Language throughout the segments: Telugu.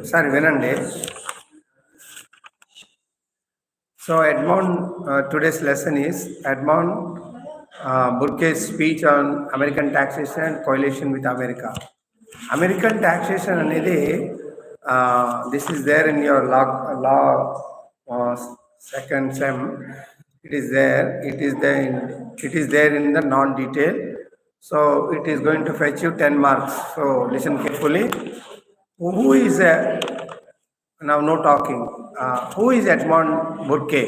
Sorry, Vinande. So, today's lesson is Edmund Burke's speech on American taxation and coalition with America. American taxation అనేది this is there in your law second sem. It is there. It is there in the non-detail. So it is going to fetch you 10 marks. So listen carefully. Who is now no talking. Who is Edmund Burke?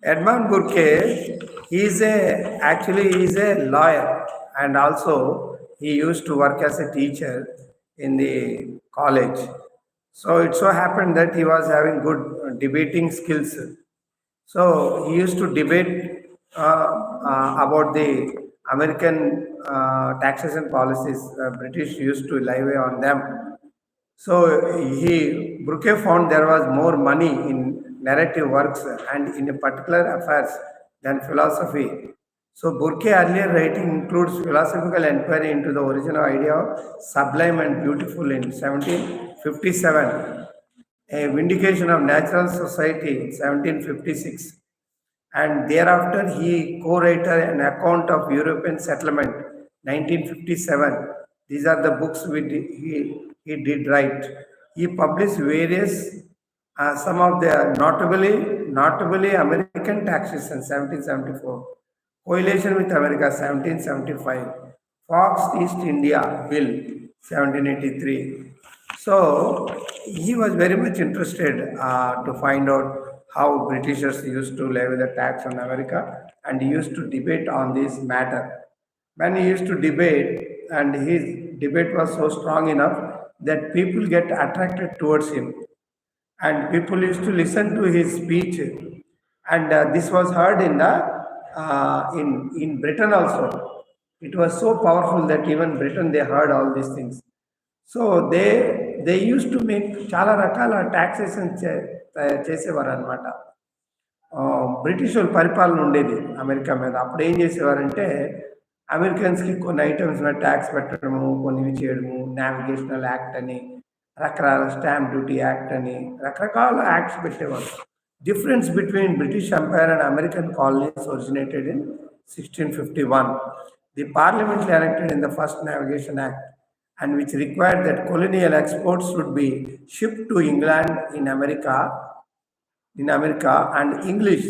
Edmund Burke he is a lawyer, and also he used to work as a teacher in the college. So it so happened that he was having good debating skills. So he used to debate about the American taxation policies. British used to lie away on them. So Burke found there was more money in narrative works and in particular affairs than philosophy. So Burke earlier writing includes philosophical inquiry into the original idea of sublime and beautiful in 1757, a vindication of natural society in 1756, and thereafter he co-wrote an account of European settlement 1957. These are the books he did write. He published various some of the notably American taxation 1774, coalition with America 1775, Fox East India Bill 1783. So he was very much interested to find out how Britishers used to levy the tax on America, and he used to debate on this matter. When he used to debate, and his debate was so strong enough that people get attracted towards him, and people used to listen to his speech, and this was heard in the in Britain also. It was so powerful that even Britain they heard all these things. So they used to make చాలా రకాల టాక్సేషన్ చేసేవారు అనమాట. బ్రిటిష్ వాళ్ళు పరిపాలన ఉండేది అమెరికా మీద. అప్పుడు ఏం చేసేవారంటే అమెరికన్స్కి కొన్ని ఐటమ్స్ మీద ట్యాక్స్ పెట్టడము, కొన్ని చేయడము, నావిగేషనల్ యాక్ట్ అని, రకరకాల స్టాంప్ డ్యూటీ యాక్ట్ అని, రకరకాల యాక్ట్స్ పెట్టేవారు. Difference between British Empire and American colonies originated in 1651. The Parliament elected in the first Navigation Act, and which required that colonial exports should be shipped to England in America, and English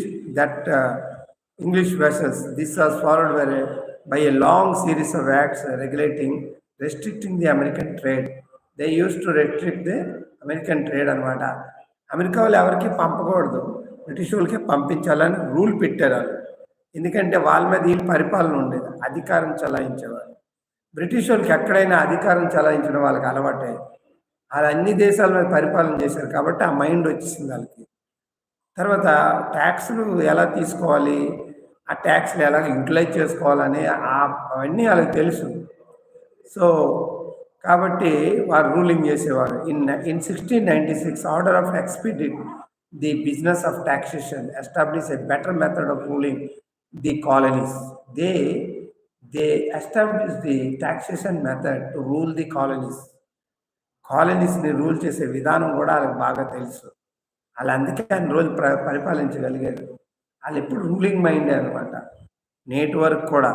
vessels. This was followed by a long series of acts restricting the American trade. They used to restrict the American trade అనమాట. అమెరికా వాళ్ళు ఎవరికి పంపకూడదు, బ్రిటిష్ వాళ్ళకి పంపించాలని రూల్ పెట్టారు. ఎందుకంటే వాళ్ళ మీద వీళ్ళు పరిపాలన ఉండేది, అధికారం చలాయించేవారు. బ్రిటిష్ వాళ్ళకి ఎక్కడైనా అధికారం చలాయించడం వాళ్ళకి అలవాటే. వాళ్ళు అన్ని దేశాల మీద పరిపాలన చేశారు కాబట్టి ఆ మైండ్ వచ్చేసింది వాళ్ళకి. తర్వాత ట్యాక్స్లు ఎలా తీసుకోవాలి, ఆ ట్యాక్స్లు ఎలా యూటిలైజ్ చేసుకోవాలని అవన్నీ వాళ్ళకి తెలుసు. సో కాబట్టి వారు రూలింగ్ చేసేవారు. In 1696 order of expedite the business of taxation establish a better method of ruling the colonies. They establish the taxation method to rule the colonies. కాలనీస్ని రూల్ చేసే విధానం కూడా వాళ్ళకి బాగా తెలుసు. వాళ్ళు అందుకే ఆయన రోజు పరిపాలించగలిగారు. వాళ్ళు ఎప్పుడు రూలింగ్ మైండే అనమాట. నేటి వరకు కూడా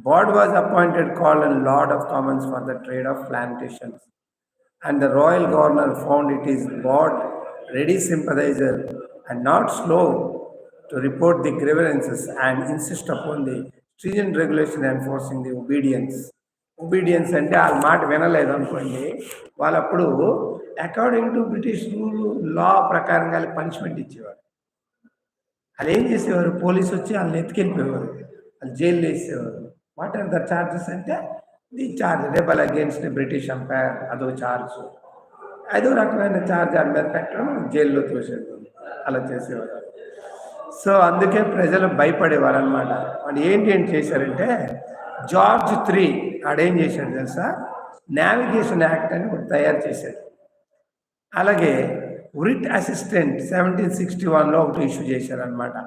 Bard was appointed called a Lord of Commons for the trade of plantations, and the royal governor found it is Bard ready sympathizer and not slow to report the grievances and insist upon the stringent regulation enforcing the obedience. Obedience అంటే వాళ్ళ మాట వినలేదు అనుకోండి, వాళ్ళు అప్పుడు అకార్డింగ్ టు బ్రిటిష్ రూల్ లా ప్రకారంగా పనిష్మెంట్ ఇచ్చేవారు. వాళ్ళు ఏం చేసేవారు, పోలీసు వచ్చి వాళ్ళని ఎత్తుకెళ్ళిపోయేవారు, వాళ్ళు జైలు వేసేవారు. వాట్ ఆర్ ద చార్జెస్ అంటే the charge rebel against the British empire, అదో ఛార్జ్, అదో రకమైన ఛార్జ్ వాళ్ళ మీద పెట్టడం, జైల్లో తోసేవారు, అలా చేసేవారు. సో అందుకే ప్రజలు భయపడేవారు అనమాట. వాడు ఏంటి చేశారంటే జార్జ్ III ఆడేం చేశాడు తెలుసా, నావిగేషన్ యాక్ట్ అని ఒకటి తయారు చేశాడు. అలాగే రిట్ అసిస్టెంట్ 1761లో ఒకటి ఇష్యూ చేశారనమాట.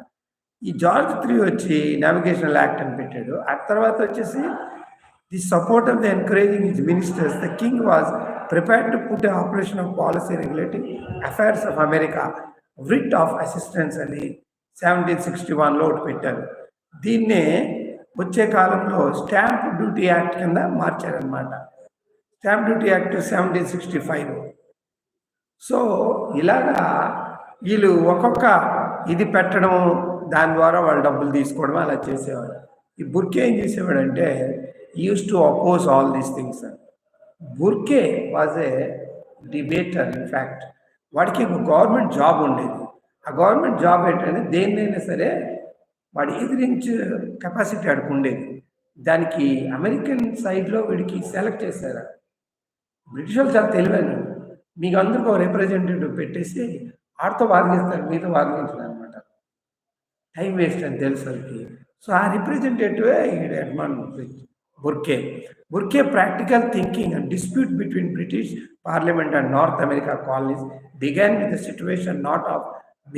ఈ జార్జ్ III వచ్చి నావిగేషనల్ యాక్ట్ అని పెట్టాడు. ఆ తర్వాత వచ్చేసి the support of the encouraging his ministers the king was prepared to put an operation of policy regulating affairs of America, writ of assistance అని 1761లో ఒకటి పెట్టారు. దీన్నే వచ్చే కాలంలో స్టాంప్ డ్యూటీ యాక్ట్ కింద మార్చారనమాట. Stamp duty act 1765. సో ఇలాగా వీళ్ళు ఒక్కొక్క ఇది పెట్టడం, దాని ద్వారా వాళ్ళు డబ్బులు తీసుకోవడం అలా చేసేవాడు. ఈ బుర్కే ఏం చేసేవాడంటే use to oppose all these things. Burke was a debater. In fact వాడికి ఒక గవర్నమెంట్ జాబ్ ఉండేది. ఆ గవర్నమెంట్ జాబ్ ఏంటంటే దేన్నైనా సరే వాడు ఎదిరించే కెపాసిటీ ఆడికి ఉండేది. దానికి అమెరికన్ సైడ్లో వీడికి సెలెక్ట్ చేశారు. బ్రిటిష్ వాళ్ళు చాలా తెలివైన, మీకు అందరికీ ఒక రిప్రజెంటేటివ్ పెట్టేసి ఆడితో వాదిస్తారు, మీతో వాదించారు అనమాట. టైం వేస్ట్ అని తెలుసు వాళ్ళకి. సో ఆ రిప్రజెంటేటివే Edmund Burke. Burke practical thinking and dispute between British Parliament and North America colonies began with the situation not of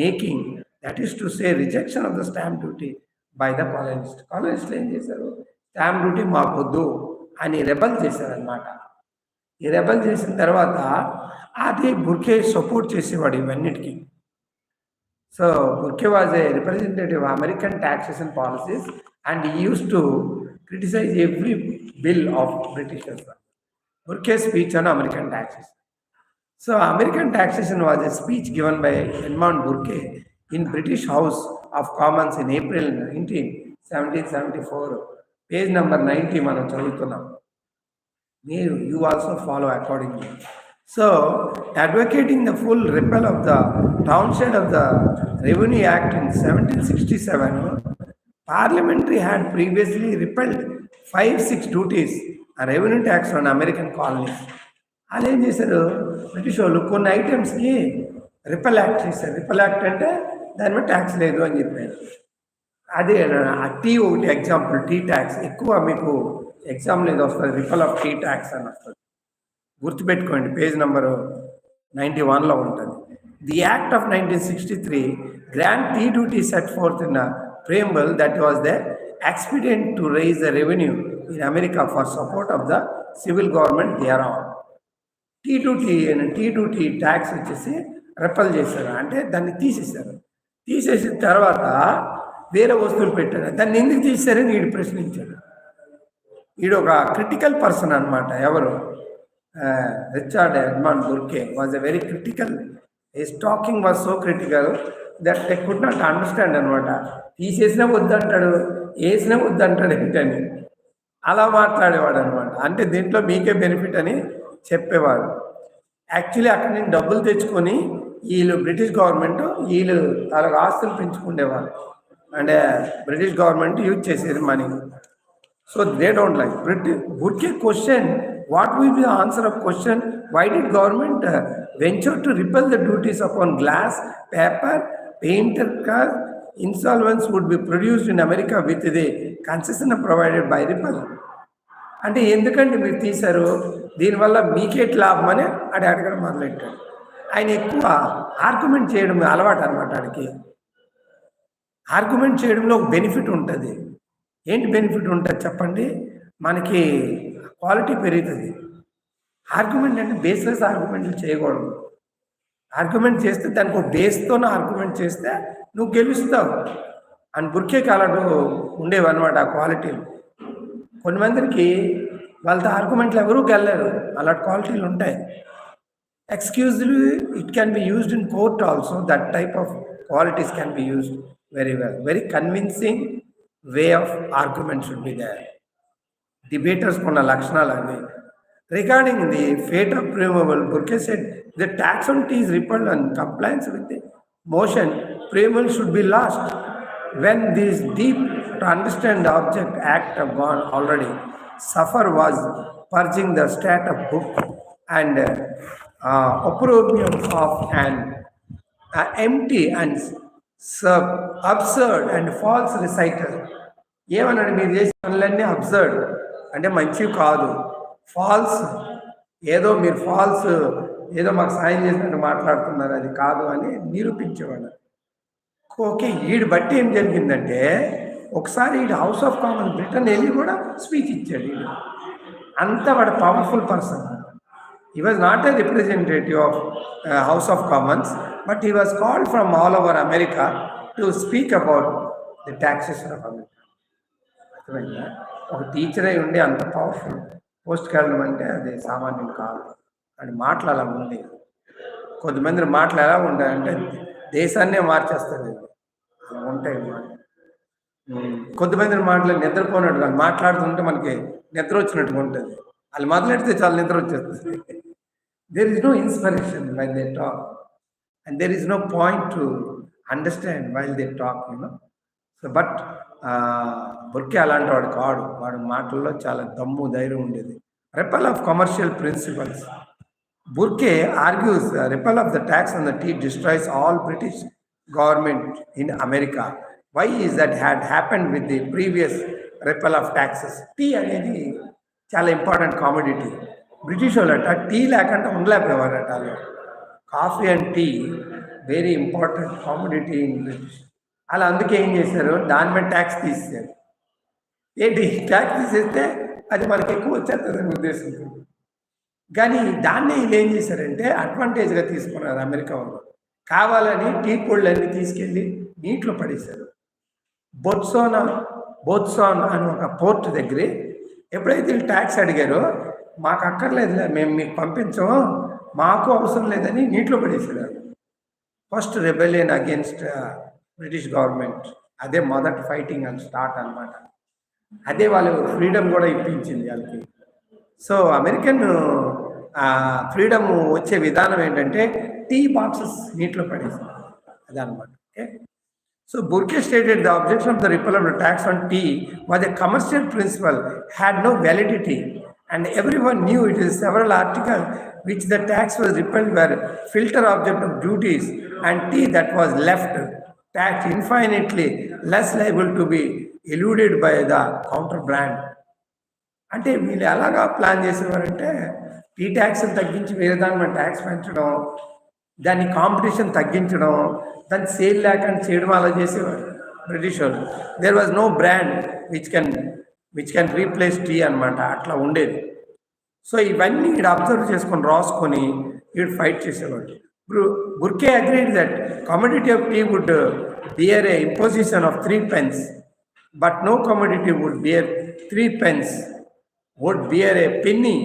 making, that is to say, rejection of the stamp duty by the colonists. Colonists ఏం చేశారు, స్టాంప్ డ్యూటీ మాకొద్దు అని రెబల్ చేశారనమాట. ఈ రెబల్ చేసిన తర్వాత అది బుర్కే సపోర్ట్ చేసేవాడు ఇవన్నిటికీ. So Burke was A representative American taxation policies and he used to criticize every bill of Britishers. Burke's speech on American taxation. So American taxation was a speech given by Edmund Burke in British House of Commons in April 19, 1774. Page number 90 మనం చదువుతున్నాం. You also follow accordingly. So advocating the full repeal of the Townshend of the Revenue Act in 1767, Parliamentary had previously repealed 5-6 duties and revenue tax on American colonies. వాళ్ళు ఏం చేశారు, బ్రిటిష్ వాళ్ళు కొన్ని ఐటమ్స్కి రిపెల్ యాక్ట్ చేశారు. రిపెల్ యాక్ట్ అంటే దాని మీద ట్యాక్స్ లేదు అని చెప్పారు. అదే ఆ టీ ఒకటి ఎగ్జాంపుల్, టీ ట్యాక్స్ ఎక్కువ మీకు ఎగ్జామ్లో ఇది వస్తుంది, రిపెల్ ఆఫ్ టీ ట్యాక్స్ అని వస్తుంది. గుర్తుపెట్టుకోండి, పేజ్ నెంబరు 91లో ఉంటుంది. The act of 1963 grant tea duty set forth in preamble that was the expedient to raise the revenue in America for support of the civil government thereon. Tea tax వచ్చేసి రెపల్ చేశారు, అంటే దాన్ని తీసేశారు. తీసేసిన తర్వాత వేరే వస్తువులు పెట్టారు. దాన్ని ఎందుకు తీశారని వీడు ప్రశ్నించాడు. వీడు ఒక క్రిటికల్ పర్సన్ అనమాట. ఎవరు, Richard Edmund Burke was a very critical. His talking was so critical that they could not understand అనమాట. తీసేసినా వద్దంటాడు, వేసినా వద్దంటాడు ఏంటని అలా మాట్లాడేవాడు అనమాట. అంటే దీంట్లో మీకే బెనిఫిట్ అని చెప్పేవాడు. యాక్చువల్లీ అక్కడ నేను డబ్బులు తెచ్చుకొని వీళ్ళు బ్రిటిష్ గవర్నమెంట్ వీళ్ళు వాళ్ళకి ఆస్తులు పెంచుకునేవాళ్ళు, అంటే బ్రిటిష్ గవర్నమెంట్ యూజ్ చేసేది money. So they don't like Burke question what will be the answer of question why did government venture to repeal the duties upon glass, paper, painter, car. Insolvents would be produced in America with the concession provided by Ripple. అంటే ఎందుకంటే మీరు తీశారు, దీనివల్ల మీకేట్ లాభం అని అడగడం మొదలెట్టాడు. ఆయన ఎక్కువ ఆర్గ్యుమెంట్ చేయడం అలవాటు అనమాట. ఆడికి ఆర్గ్యుమెంట్ చేయడంలో ఒక బెనిఫిట్ ఉంటుంది. ఏంటి బెనిఫిట్ ఉంటుంది చెప్పండి, మనకి క్వాలిటీ పెరుగుతుంది. ఆర్గ్యుమెంట్ అంటే బేస్లెస్ ఆర్గ్యుమెంట్లు చేయకూడదు. ఆర్గ్యుమెంట్ చేస్తే దానికి ఒక బేస్తోనే ఆర్గ్యుమెంట్ చేస్తే నువ్వు గెలుస్తావు అని బుర్కే కాలడు ఉండేవన్నమాట ఆ క్వాలిటీలు. కొంతమందికి వాళ్ళతో ఆర్గ్యుమెంట్లు ఎవరూ గెలలేరు, అలాంటి క్వాలిటీలు ఉంటాయి. Exclusively it can be used in court also. That type of qualities can be used very well. Very convincing way of argument should be there. Debaters కొన్న లక్షణాలు అవి. Regarding the fate of preamble, Burke said the tax on tea is repealed and compliance with the motion preamble should be lost. When this deep to understand the object act of God already suffer was purging the state of book and opprobrium of an empty and absurd and false recital. ఏమన్నాడు, మీరు చేసే పనులన్నీ అబ్సర్డ్ అంటే మంచివి కాదు, ఫాల్స్, ఏదో మీరు ఫాల్స్ ఏదో మాకు సాయం చేసినట్టు మాట్లాడుతున్నారు, అది కాదు అని నిరూపించేవాడు. ఓకే, వీడు బట్టి ఏం జరిగిందంటే ఒకసారి వీడు హౌస్ ఆఫ్ కామన్స్ బ్రిటన్ వెళ్ళి కూడా స్పీచ్ ఇచ్చాడు. వీడు అంత వాడు powerful person. He was not a representative of House of Commons, but he was called from all over America to speak about the taxation of America. అర్థమైందా? ఒక టీచర్ అయి ఉండి అంత పవర్ఫుల్ పోస్ట్కి వెళ్ళడం అంటే అది సామాన్యం కాదు. అని మాటలు అలా ఉంది. కొద్దిమంది మాటలు ఎలా ఉంటాయంటే దేశాన్నే మార్చేస్తుంది. అలా ఉంటాయి మాట. కొద్దిమంది మాటలు నిద్రపోయినట్టు కాదు, మాట్లాడుతుంటే మనకి నిద్ర వచ్చినట్టుగా ఉంటుంది. వాళ్ళు మొదలెడితే చాలా నిద్ర వచ్చేస్తుంది. There is no inspiration when they talk, and there is no point to understand while they talk, you know. So, but Burke అలాంటి వాడు కాడు. వాడు మాటల్లో చాలా దమ్ము ధైర్యం ఉండేది. Repeal of commercial principles. Burke argues the repeal of the tax on the tea destroys all British government in America. Why is that had happened with the previous repeal of taxes? Tea అనేది చాలా ఇంపార్టెంట్ కామోడిటీ. బ్రిటిష్ వాళ్ళట టీ లేకుండా ఉండలేకపోయేవారట. వాళ్ళు coffee and tea very important commodity in British. అలా అందుకే ఏం చేశారు, దాని మీద ట్యాక్స్ తీసేశారు. ఏంటి ట్యాక్స్ తీసేస్తే అది మనకి ఎక్కువ వచ్చేస్తుందని ఉద్దేశంతో. కానీ దాన్నే వీళ్ళు ఏం చేశారంటే అడ్వాంటేజ్గా తీసుకున్నారు అమెరికా వాళ్ళు. కావాలని టీ పొళ్ళన్నీ తీసుకెళ్ళి నీటిలో పడేశారు. బోత్సాన్ అని ఒక పోర్ట్ దగ్గరే ఎప్పుడైతే వీళ్ళు ట్యాక్స్ అడిగారో, మాకు అక్కర్లేదులే, మేము మీకు పంపించము, మాకు అవసరం లేదని నీటిలో పడేశారు. First rebellion against British government. అదే మొదటి ఫైటింగ్ అని స్టార్ట్ అనమాట. అదే వాళ్ళు ఫ్రీడమ్ కూడా ఇప్పించింది వాళ్ళకి. సో అమెరికన్ ఫ్రీడమ్ వచ్చే విధానం ఏంటంటే టీ బాక్సెస్ నీటిలో పడేసింది అదనమాట. Okay. So Burke stated the objection of the repeal of the tax on tea was a commercial principle, had no validity, and everyone knew it is several articles which the tax was repealed were filter object of duties, and tea that was left taxed infinitely less liable to be eluded by the counter brand. అంటే వీళ్ళు ఎలాగా ప్లాన్ చేసేవారంటే టీ ట్యాక్స్ తగ్గించి వేరే దాని మీద ట్యాక్స్ పెంచడం, దాన్ని కాంపిటీషన్ తగ్గించడం, దాన్ని సేల్ లేకుండా చేయడం అలా చేసేవారు బ్రిటిష్ వాళ్ళు. There was no brand which can replace tea అనమాట. అట్లా ఉండేది. సో ఇవన్నీ ఈడు అబ్జర్వ్ చేసుకొని రాసుకొని ఈడు ఫైట్ చేసేవాడు. Burke agreed that commodity of tea would bear a imposition of 3 pence, but no commodity would bear 3 pence, would bear a penny,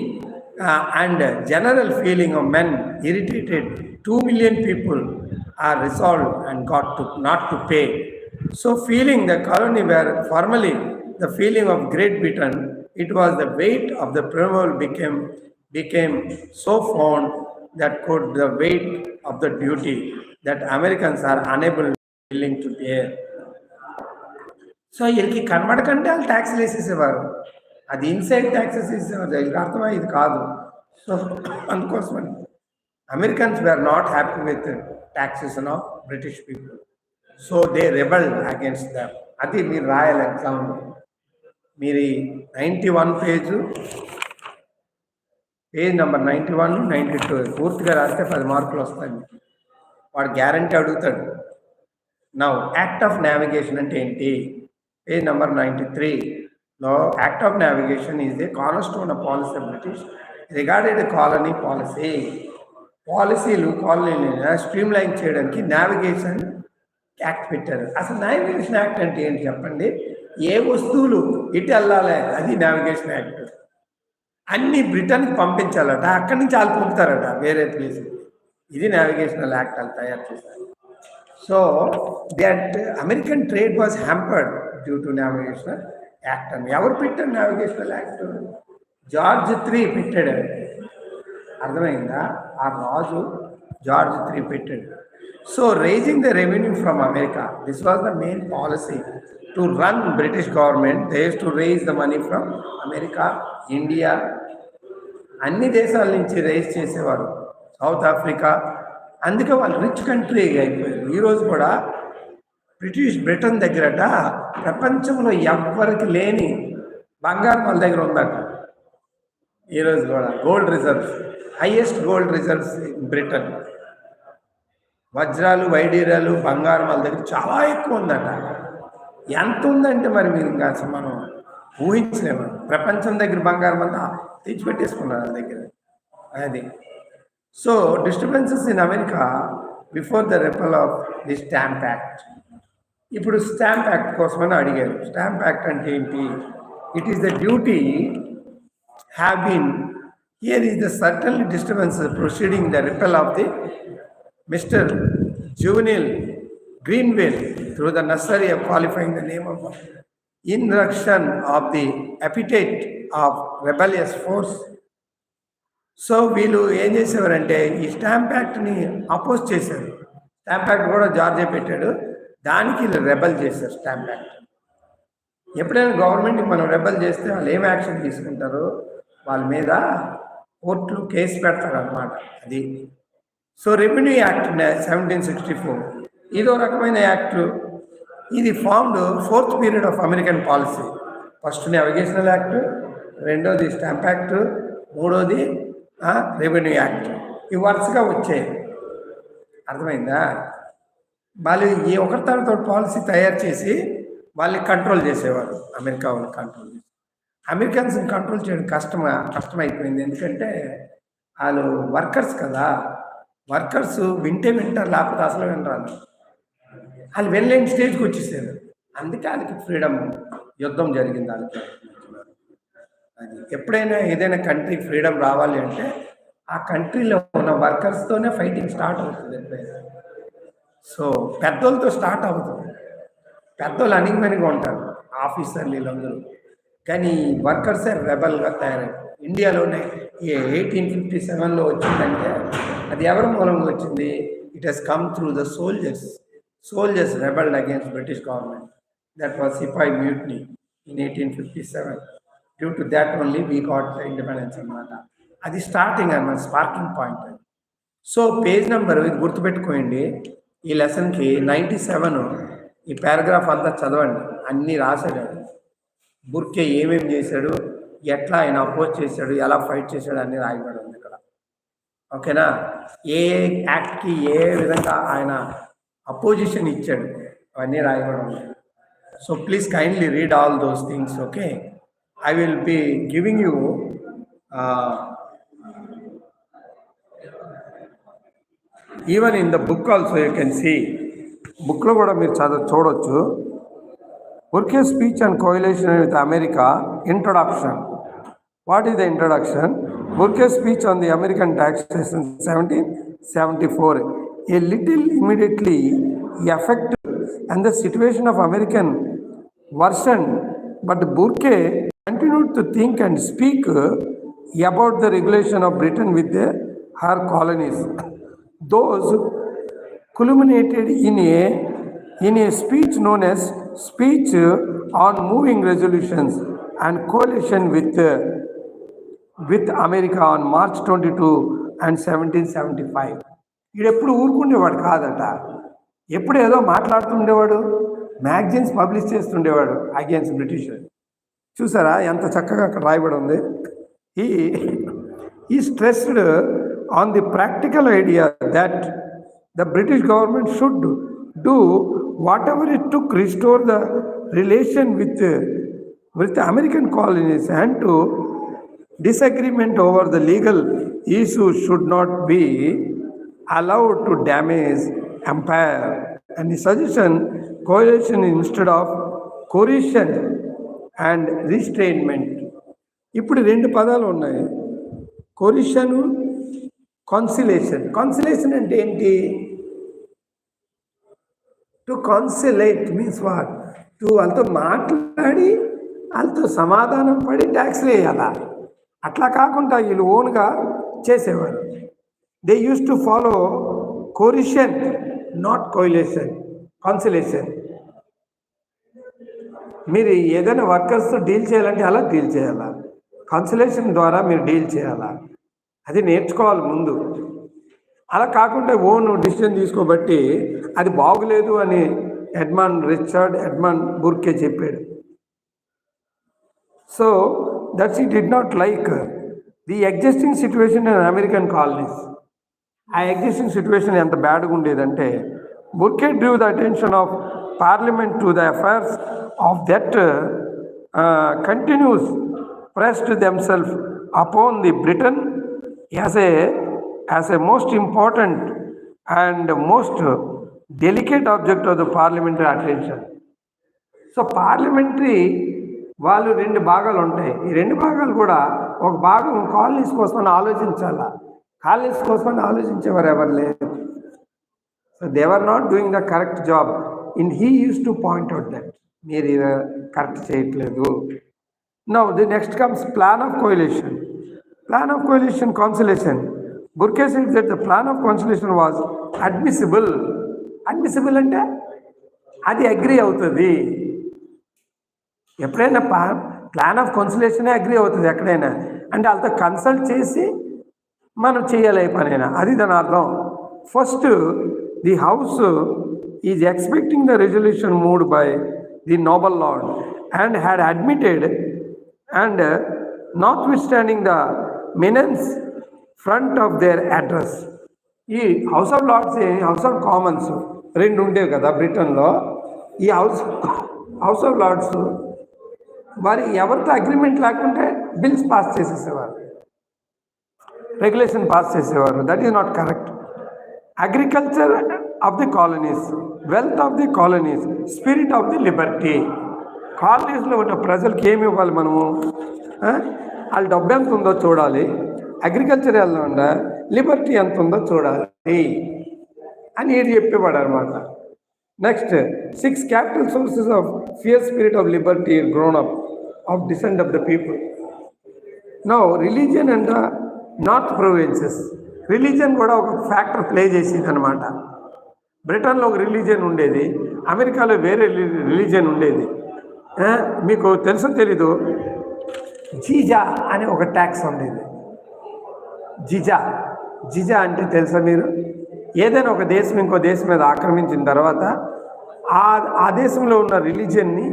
and general feeling of men irritated. 2 million people are resolved and got to not to pay. So feeling the colony were formally the feeling of Great Britain, it was the weight of the preamble became so fond that could the weight of the duty that Americans are unable willing to bear. So వీళ్ళకి కనబడకంటే వాళ్ళు ట్యాక్స్లు వేసేసేవారు. అది ఇన్సైడ్ ట్యాక్సెస్ వేసేవారు. వీళ్ళకి అర్థమయ్యేది కాదు. సో అందుకోసమని Americans were not happy with taxation of British people. So they rebelled against them. అది మీరు రాయాలి ఎగ్జామ్లో. మీరు 91 పేజ్ నెంబర్ 91, 92 పూర్తిగా రాస్తే 10 మార్కులు వస్తాయి. వాడు గ్యారంటీ అడుగుతాడు. నౌ యాక్ట్ ఆఫ్ నావిగేషన్ అంటే ఏంటి? పేజ్ నెంబర్ 93లో act of navigation is a cornerstone of policy of British regarded colony policy. కాలనీని స్ట్రీమ్ లైన్ చేయడానికి నావిగేషన్ యాక్ట్ పెట్టారు. అసలు నావిగేషన్ యాక్ట్ అంటే ఏంటి చెప్పండి? ఏ వస్తువులు ఇటు వెళ్ళాలి, అది నావిగేషన్ యాక్ట్. అన్ని బ్రిటన్కి పంపించాలట, అక్కడి నుంచి వాళ్ళు పంపుతారట వేరే ప్లేస్. ఇది నావిగేషనల్ యాక్ట్ వాళ్ళు తయారు చేశారు. So that American trade was hampered due to navigational act అని. ఎవరు పెట్టారు నావిగేషనల్ యాక్ట్? జార్జ్ III పెట్టాడు. అర్థమైందా? ఆ రాజు జార్జ్ III పెట్టాడు. So raising the revenue from America, this was the main policy to run British government. They use to raise the money from America, India, అన్ని దేశాల నుంచి రైజ్ చేసేవారు, సౌత్ ఆఫ్రికా. అందుకే వాళ్ళు రిచ్ కంట్రీ అయిపోయారు. ఈరోజు కూడా బ్రిటన్ దగ్గరట ప్రపంచంలో ఎవ్వరికి లేని బంగారం వాళ్ళ దగ్గర ఉందట. ఈరోజు కూడా gold reserves, highest gold reserves in Britain. వజ్రాలు, వైడూర్యాలు, బంగారం వాళ్ళ దగ్గర చాలా ఎక్కువ ఉందట. ఎంత ఉందంటే మరి మీరు ఇంకా మనం ఊహించలేము. ప్రపంచం దగ్గర బంగారం అంతా తెచ్చిపెట్టేసుకున్నారు వాళ్ళ దగ్గర. అది. So disturbances in America before the repeal of the stamp act. ఇప్పుడు స్టాంప్ యాక్ట్ కోసమని అడిగారు. స్టాంప్ యాక్ట్ అంటే ఏంటి? It is the duty have been here is the certainly disturbances proceeding the repeal of the mister genial Grenville through the necessary of qualifying the name of induction of the appetite of rebellious force. So వీళ్ళు ఏం చేసేవారంటే ఈ స్టాంప్ యాక్ట్ని అపోజ్ చేశారు. స్టాంప్ యాక్ట్ కూడా జార్జే పెట్టాడు, దానికి వీళ్ళు రెబల్ చేశారు స్టాంప్ యాక్ట్. ఎప్పుడైనా గవర్నమెంట్కి మనం రెబల్ చేస్తే వాళ్ళు ఏం యాక్షన్ తీసుకుంటారు, వాళ్ళ మీద కోర్టులు కేసు పెడతారు అన్నమాట. అది. సో రెవెన్యూ యాక్ట్ 1764 ఇదో రకమైన యాక్ట్. ఇది formed fourth period of American policy. First navigational act, రెండోది స్టాంప్ యాక్ట్, మూడోది రెవెన్యూ యాక్ట్. ఇవి వరుసగా వచ్చాయి. అర్థమైందా? వాళ్ళు ఈ ఒకరి తర్వాత పాలసీ తయారు చేసి వాళ్ళని కంట్రోల్ చేసేవారు. అమెరికా వాళ్ళని కంట్రోల్ చేసి అమెరికన్స్ని కంట్రోల్ చేయడం కష్టమైపోయింది. ఎందుకంటే వాళ్ళు వర్కర్స్ కదా, వర్కర్స్ వింటే వింటారు, లేకపోతే అసలు వినరాదు. వాళ్ళు వెళ్ళలేని స్టేజ్కి వచ్చేసారు. అందుకే వాళ్ళకి ఫ్రీడమ్ యుద్ధం జరిగింది వాళ్ళకి. అది ఎప్పుడైనా ఏదైనా కంట్రీకి ఫ్రీడమ్ రావాలి అంటే ఆ కంట్రీలో ఉన్న వర్కర్స్తోనే ఫైటింగ్ స్టార్ట్ అవుతుంది ఎప్పుడైనా. సో పెద్దోళ్ళతో స్టార్ట్ అవుతుంది. పెద్దోళ్ళు అణిగిమణిగా ఉంటారు, ఆఫీసర్లు వీళ్ళందరూ. కానీ వర్కర్సే రెబల్గా తయారయ్యారు. ఇండియాలోనే 1857లో వచ్చిందంటే అది ఎవరి మూలంగా వచ్చింది? It has come through the soldiers rebelled against British government. That was sepoy mutiny in 1857. Due to that only we got the independence అనమాట. అది స్టార్టింగ్ అన్నమాట, స్పార్కింగ్ పాయింట్ అది. సో పేజ్ నెంబర్ ఇది గుర్తుపెట్టుకోండి. ఈ లెసన్కి 97 ఈ పారాగ్రాఫ్ అంతా చదవండి. అన్నీ రాశాడు. బుర్కే ఏమేమి చేశాడు, ఎట్లా ఆయన అపోజ్ చేశాడు, ఎలా ఫైట్ చేశాడు అన్నీ రాయబడి ఉంది ఇక్కడ. ఓకేనా? ఏ యాక్ట్కి ఏ విధంగా ఆయన అపోజిషన్ ఇచ్చాడు అవన్నీ రాయబడి ఉంది. So please kindly read all those things. Okay, I will be giving you even in the book also you can see. Book lo kuda meer చూడొచ్చు. Burke's speech on coalition with America. Introduction. What is the introduction? Burke's speech on the American taxation 1774. A little immediately effect and the situation of American worsened, but Burke continued to think and speak about the regulation of Britain with her colonies. Those culminated in a speech known as Speech on Moving Resolutions and Coalition with America on March 22 and 1775. ఈడెప్పుడు ఊరుకుండేవాడు కాదట, ఎప్పుడు ఏదో మాట్లాడుతుండేవాడు, మ్యాగజైన్స్ పబ్లిష్ చేస్తుండేవాడు అగేన్స్ట్ బ్రిటిష్. చూసారా ఎంత చక్కగా అక్కడ రాయబడి ఉంది. ఈ stressed on the practical idea that the British government should do whatever it took restore the relation with American colonies and to disagreement over the legal issue should not be allowed to damage empire, and the suggestion coalition instead of coercion and restrainment. ఇప్పుడు రెండు పదాలు ఉన్నాయి, కోరిషన్, కాన్సిలేషన్. కాన్సిలేషన్ అంటే ఏంటి? To conciliate means what? To వాళ్ళతో మాట్లాడి వాళ్ళతో సమాధానం పడి ట్యాక్స్లు వేయాలా, అట్లా కాకుండా వీళ్ళు ఓన్గా చేసేవారు. They used to follow coercion, not coalition, conciliation. మీరు ఏదైనా వర్కర్స్తో డీల్ చేయాలంటే అలా డీల్ చేయాలా, కాన్సిలేషన్ ద్వారా మీరు డీల్ చేయాలా, అది నేర్చుకోవాలి ముందు. అలా కాకుండా ఓన్ డిసిషన్ తీసుకోబట్టి అది బాగులేదు అని ఎడ్మండ్ బుర్కే చెప్పాడు. So that's he did not like the existing situation in American colonies. ఆ ఎగ్జిస్టింగ్ సిచ్యువేషన్ ఎంత బ్యాడ్గా ఉండేదంటే Burke Drew the attention of parliament to the affairs of that continuous pressed themself upon the Britain as a most important and most delicate object of the parliamentary attention. So parliamentary వాళ్ళు రెండు భాగాలు ఉంటాయి. ఈ రెండు భాగాలు కూడా ఒక భాగం కాలనీస్ కోసం ఆలోచించాలా, కాలనీస్ కోసం ఆలోచించేవారు ఎవరు లేదు. So they are not doing the correct job. In he use to point out that మీరు కరెక్ట్ చేయట్లేదు. Now the next comes plan of coalition. Plan of coalition conciliation. Burke said that the plan of conciliation was admissible. Admissible అంటే అది అగ్రి అవుతుంది. ఎప్పుడైనా ప్లాన్ ఆఫ్ కన్సిలేషనే అగ్రి అవుతుంది ఎక్కడైనా అంటే వాళ్ళతో కన్సల్ట్ చేసి మనం చేయాలి పనైనా, అది దాని అర్థం. First the house is expecting the resolution moved by the noble lord and had admitted and notwithstanding the eminence front of their address. ఈ House of Lords, House of Commons రెండు ఉండేవి కదా బ్రిటన్లో. ఈ హౌస్ ఆఫ్ లార్డ్స్ వారి ఎవరితో అగ్రిమెంట్ లేకుంటే బిల్స్ పాస్ చేసేసేవారు, రెగ్యులేషన్ పాస్ చేసేవారు. That is not correct. Agriculture of the colonies, wealth of the colonies, spirit of the liberty. కాలనీస్లో ఉన్న ప్రజలకి ఏమి ఇవ్వాలి మనము? వాళ్ళ డబ్బు ఎంత ఉందో చూడాలి, అగ్రికల్చర్ ఎలా ఉందా, లిబర్టీ ఎంత ఉందో చూడాలి అని ఏది చెప్పేవాడు అనమాట. Next 6 capital sources of fierce spirit of liberty grown up of descent of the people. Now religion and the north provinces. Religion కూడా ఒక ఫ్యాక్టర్ ప్లే చేసేది అనమాట. బ్రిటన్లో ఒక రిలీజియన్ ఉండేది, అమెరికాలో వేరే రిలీజియన్ ఉండేది. మీకు తెలుసో తెలీదు, జీజా అనే ఒక ట్యాక్స్ ఉండేది. జిజా అంటే తెలుసా మీరు? ఏదైనా ఒక దేశం ఇంకో దేశం మీద ఆక్రమించిన తర్వాత ఆ దేశంలో ఉన్న రిలీజియన్ని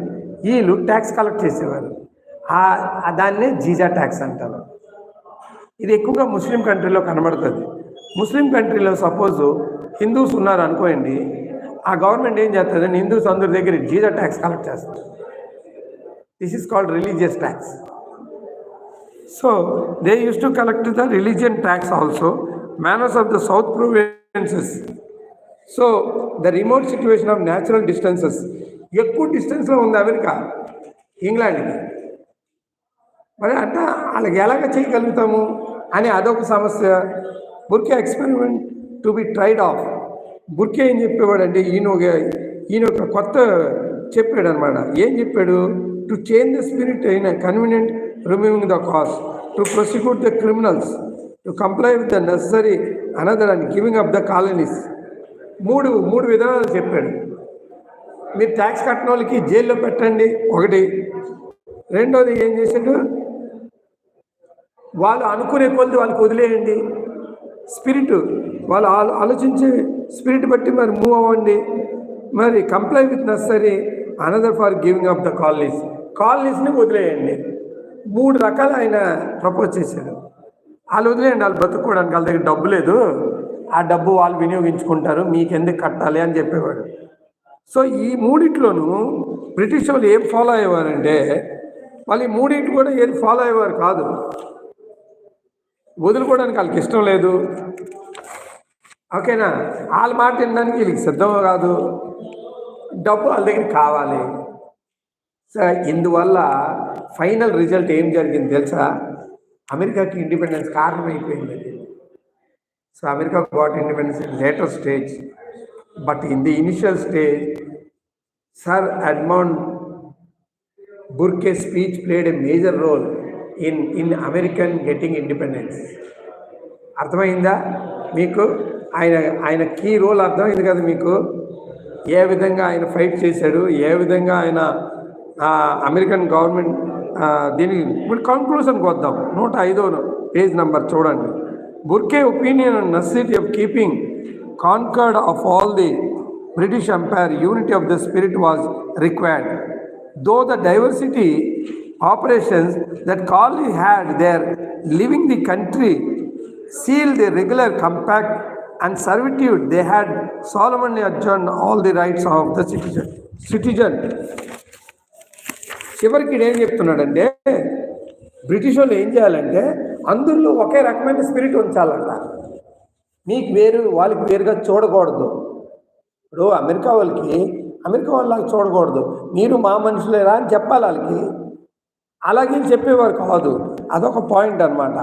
వీళ్ళు ట్యాక్స్ కలెక్ట్ చేసేవారు. దాన్నే జీజా ట్యాక్స్ అంటారు. ఇది ఎక్కువగా ముస్లిం కంట్రీలో కనబడుతుంది. ముస్లిం కంట్రీలో సపోజు హిందూస్ ఉన్నారు అనుకోండి, ఆ గవర్నమెంట్ ఏం చేస్తుందంటే హిందూస్ అందరి దగ్గర జీజా ట్యాక్స్ కలెక్ట్ చేస్తారు. This is called religious tax. So they use to collect the religion tax also. manners of the south provinces. So the remote situation of natural distances, ఎక్కువ డిస్టెన్స్లో ఉంది అమెరికా ఇంగ్లాండ్కి. మరి అంటే వాళ్ళకి ఎలాగ చేయగలుగుతాము అని అదొక సమస్య. Burke experiment to be tried of. Burke ఏం చెప్పేవాడంటే ఈయన ఒక కొత్త చెప్పాడు అనమాట. ఏం చెప్పాడు? To change the spirit in convenient removing the cost, to prosecute the criminals, to comply with the necessary another and giving up the colonies. మూడు విధానాలు చెప్పాడు. మీరు ట్యాక్స్ కట్టిన వాళ్ళకి జైల్లో పెట్టండి ఒకటి. రెండోది ఏం చేశాడు? వాళ్ళు అనుకునే కొద్ది వాళ్ళకి వదిలేయండి. స్పిరిట్ వాళ్ళు ఆలోచించే స్పిరిట్ బట్టి మరి మూవ్ అవ్వండి. మరి comply with necessary another for giving up the కాలనీస్ని వదిలేయండి. 3 రకాలు ఆయన ప్రపోజ్ చేశాడు. వాళ్ళు వదిలేయండి, వాళ్ళు బతుక్కోవడానికి వాళ్ళ దగ్గర డబ్బు లేదు, ఆ డబ్బు వాళ్ళు వినియోగించుకుంటారు, మీకెందుకు కట్టాలి అని చెప్పేవాడు. సో ఈ మూడిట్లోనూ బ్రిటిష్ వాళ్ళు ఏం ఫాలో అయ్యేవారంటే, వాళ్ళు ఈ మూడింటి కూడా ఏం ఫాలో అయ్యేవారు కాదు. వదులుకోవడానికి వాళ్ళకి ఇష్టం లేదు, ఓకేనా? వాళ్ళ మాట వినడానికి వీళ్ళకి సిద్ధం కాదు, డబ్బు వాళ్ళ దగ్గర కావాలి. సో ఇందువల్ల ఫైనల్ రిజల్ట్ ఏం జరిగింది తెలుసా? అమెరికాకి ఇండిపెండెన్స్ కారణమైపోయింది. So America got independence in later stage, but in the initial stage sir Edmund Burke speech played a major role in American getting independence. అర్థమైందా మీకు? ఆయన కీ రోల్ అర్థమైంది కదా మీకు? ఏ విధంగా ఆయన ఫైట్ చేశాడు, ఏ విధంగా ఆయన అమెరికన్ గవర్నమెంట్ దీనికి ఇప్పుడు కంక్లూషన్కి వద్దాం. 105వ పేజ్ నెంబర్ చూడండి. Burke opinion on necessity of keeping conquered of all the British empire, unity of the spirit was required. Though the diversity operations that colony had there leaving the country sealed the regular compact and servitude, they had solemnly adjourned all the rights of the citizen. చివరికి ఏం చెప్తున్నాడంటే, బ్రిటిష్ వాళ్ళు ఏం చేయాలంటే అందులో ఒకే రకమైన స్పిరిట్ ఉంచాలంట. మీకు వేరు వాళ్ళకి వేరుగా చూడకూడదు. ఇప్పుడు అమెరికా వాళ్ళలాగా చూడకూడదు. మీరు మా మనుషులేరా అని చెప్పాలి వాళ్ళకి. అలాగే చెప్పేవారు కాదు. అదొక పాయింట్ అనమాట.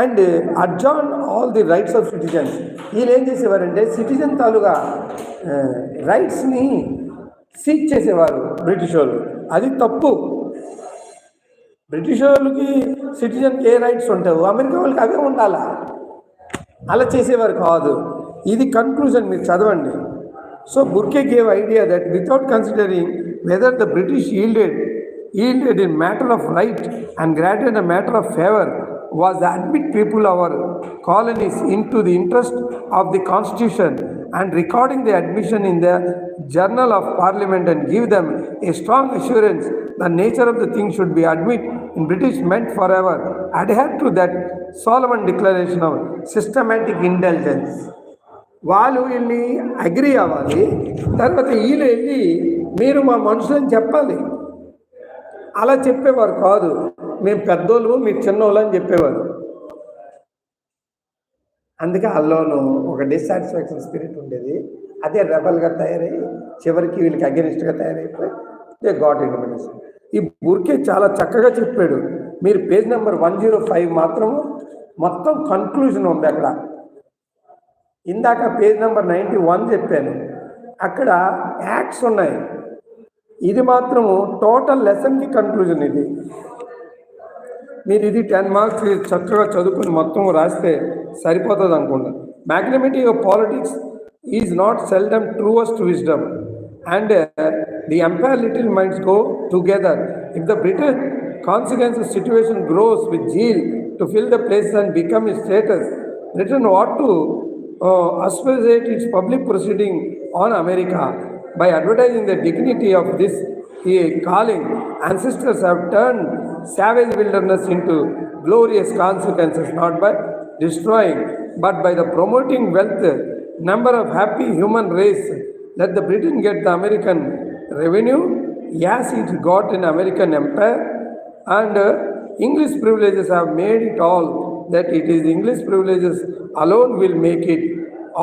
And adjourn all the rights of citizens. వీళ్ళు ఏం చేసేవారంటే సిటిజన్ తాలూగా రైట్స్ని సీక్ చేసేవారు బ్రిటిష్ వాళ్ళు. అది తప్పు. బ్రిటిష్ వాళ్ళకి సిటిజన్కి ఏ రైట్స్ ఉంటావు, అమెరికా వాళ్ళకి అవే ఉండాలా. అలా చేసేవారు కాదు. ఇది కన్క్లూజన్, మీరు చదవండి. So Burke gave idea that without considering whether the British yielded in matter of right and granted a matter of favor was to admit people our colonies into the interest of the constitution and recording the admission in the journal of parliament and give them a strong assurance the nature of the thing should be admit in British meant forever adhere to that Solomon declaration of systematic indulgence. వాళ్ళు వెళ్ళి అగ్రి అవ్వాలి, తర్వాత వీళ్ళు వెళ్ళి మీరు మా మనుషులని చెప్పాలి. అలా చెప్పేవారు కాదు. మేము పెద్దోళ్ళు మీరు చిన్నోళ్ళు అని చెప్పేవారు. అందుకే వాళ్ళలోనూ ఒక డిస్సాటిస్ఫాక్షన్ స్పిరిట్ ఉండేది. అదే రెబల్గా తయారై చివరికి వీళ్ళకి అగెనిస్ట్గా తయారైపోయి దే గాట్ ఇండిపెండెన్స్. ఈ బుర్కే చాలా చక్కగా చెప్పాడు. మీరు పేజ్ నెంబర్ 105 మాత్రము మొత్తం కన్క్లూజన్ ఉంది అక్కడ. ఇందాక పేజ్ నెంబర్ 91 చెప్పాను, అక్కడ యాక్ట్స్ ఉన్నాయి. ఇది మాత్రము టోటల్ లెసన్కి కన్క్లూజన్. ఇది మీరు ఇది 10 మార్క్స్ చక్కగా చదువుకుని మొత్తం రాస్తే సరిపోతుంది అనుకుంటా. Magnanimity of politics is not seldom truest wisdom and the empire little minds go together. If the British consequences situation grows with zeal to fill the places and become a status, Britain ought to assuage its public proceeding on America by advertising the dignity of this calling. Ancestors have turned savage wilderness into glorious consequences, not by destroying, but by the promoting wealth, number of happy human race. Let the Britain get the American revenue as it got in American empire, and English privileges have made it all that it is English privileges alone will make it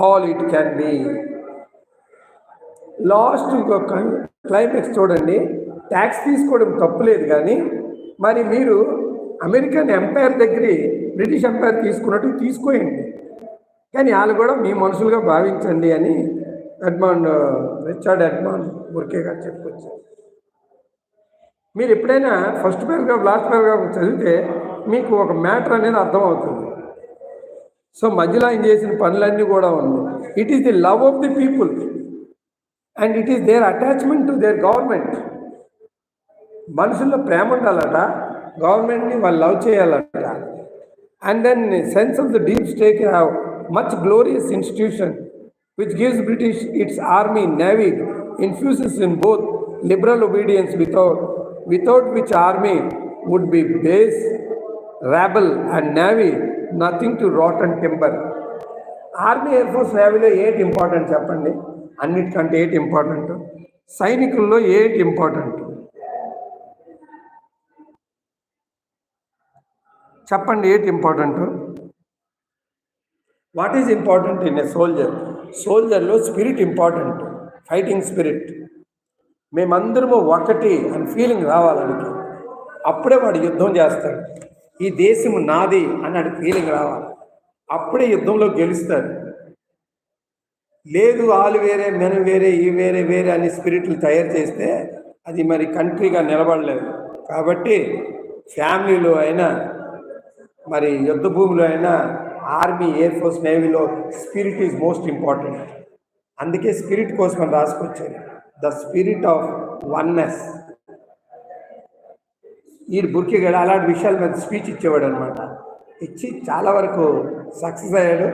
all it can be. Last climax చూడండి. ట్యాక్స్ తీసుకోవడం తప్పులేదు, కానీ మరి మీరు అమెరికన్ ఎంపైర్ దగ్గర బ్రిటిష్ ఎంపైర్ తీసుకున్నట్టు తీసుకోయండి, కానీ వాళ్ళు కూడా మీ మనుషులుగా భావించండి అని రిచర్డ్ ఎడ్మండ్ బుర్కే గారు చెప్పుకొచ్చారు. మీరు ఎప్పుడైనా ఫస్ట్ పారాగ్రాఫ్ లాస్ట్ పారాగ్రాఫ్ చదివితే మీకు ఒక మ్యాటర్ అనేది అర్థమవుతుంది. సో మధ్యలో ఆయన చేసిన పనులన్నీ కూడా ఉంది. It is the love of the people and it is their attachment to their government. మనుషుల్లో ప్రేమ ఉండాలట, గవర్నమెంట్ని వాళ్ళు లవ్ చేయాలట. And then sense of the deep state have much glorious institution which gives British its army navy infuses in both liberal obedience without which army would be base, rabble and navy nothing to rotten timber. Army, air force, నేవీలో ఏంటి ఇంపార్టెంట్ చెప్పండి? అన్నిటికంటే ఏంటి ఇంపార్టెంట్? సైనికుల్లో ఏంటి ఇంపార్టెంట్ చెప్పండి? ఏంటి important? What is important in a soldier? సోల్జర్లో స్పిరిట్ ఇంపార్టెంట్, ఫైటింగ్ స్పిరిట్. మేమందరము ఒకటి అని ఫీలింగ్ రావాలనికి, అప్పుడే వాడు యుద్ధం చేస్తాడు. ఈ దేశం నాది అని ఫీలింగ్ రావాలి, అప్పుడే యుద్ధంలో గెలుస్తాడు. లేదు వాళ్ళు వేరే మనం వేరే ఈ వేరే వేరే అని స్పిరిట్లు తయారు చేస్తే అది మరి కంట్రీగా నిలబడలేదు. కాబట్టి ఫ్యామిలీలో అయినా మరి యుద్ధ భూమిలో అయినా ఆర్మీ, ఎయిర్ ఫోర్స్, నేవీలో స్పిరిట్ ఈజ్ మోస్ట్ ఇంపార్టెంట్. అందుకే స్పిరిట్ కోసం అని రాసుకొచ్చారు, ద స్పిరిట్ ఆఫ్ వన్నెస్. ఈ బుర్కే గడ అలాంటి విషయాల మీద స్పీచ్ ఇచ్చేవాడు అనమాట. ఇచ్చి చాలా వరకు సక్సెస్ అయ్యాడు.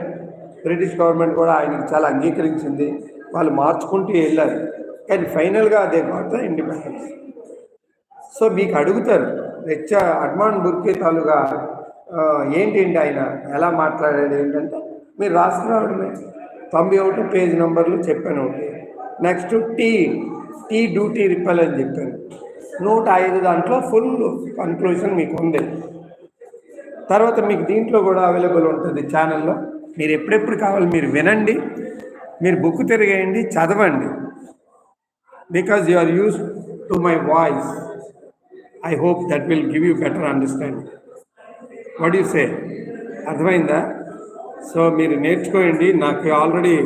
బ్రిటిష్ గవర్నమెంట్ కూడా ఆయనకి చాలా అంగీకరించింది. వాళ్ళు మార్చుకుంటూ వెళ్ళారు, కానీ ఫైనల్గా అదే గాట్ ద ఇండిపెండెన్స్. సో మీకు అడుగుతారు ఎడ్మండ్ బుర్కే తాలూగా ఏంటండి ఆయన ఎలా మాట్లాడాడు ఏంటంటే మీరు రాసుకురావడమే. 91 పేజ్ నెంబర్లు చెప్పాను ఒకటి. నెక్స్ట్ టీ డ్యూటీ రిపెల్ అని చెప్పాను. 105 దాంట్లో ఫుల్ కన్క్లూషన్ మీకు ఉంది. తర్వాత మీకు దీంట్లో కూడా అవైలబుల్ ఉంటుంది ఛానల్లో. మీరు ఎప్పుడెప్పుడు కావాలి మీరు వినండి, మీరు బుక్ తిరిగేయండి, చదవండి. Because you are use to my voice. I hope that will give you better understanding. What you say? అర్థమైందా? సో మీరు నేర్చుకోండి. నాకు ఆల్రెడీ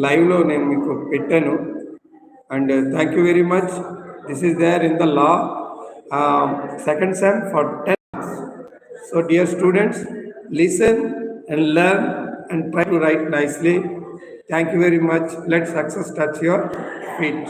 లైవ్లో నేను మీకు పెట్టాను. And thank you very much. This is there in the law, second sem for 10 marks. So dear students, listen and learn and try to write nicely. Thank you very much. Let success touch your feet.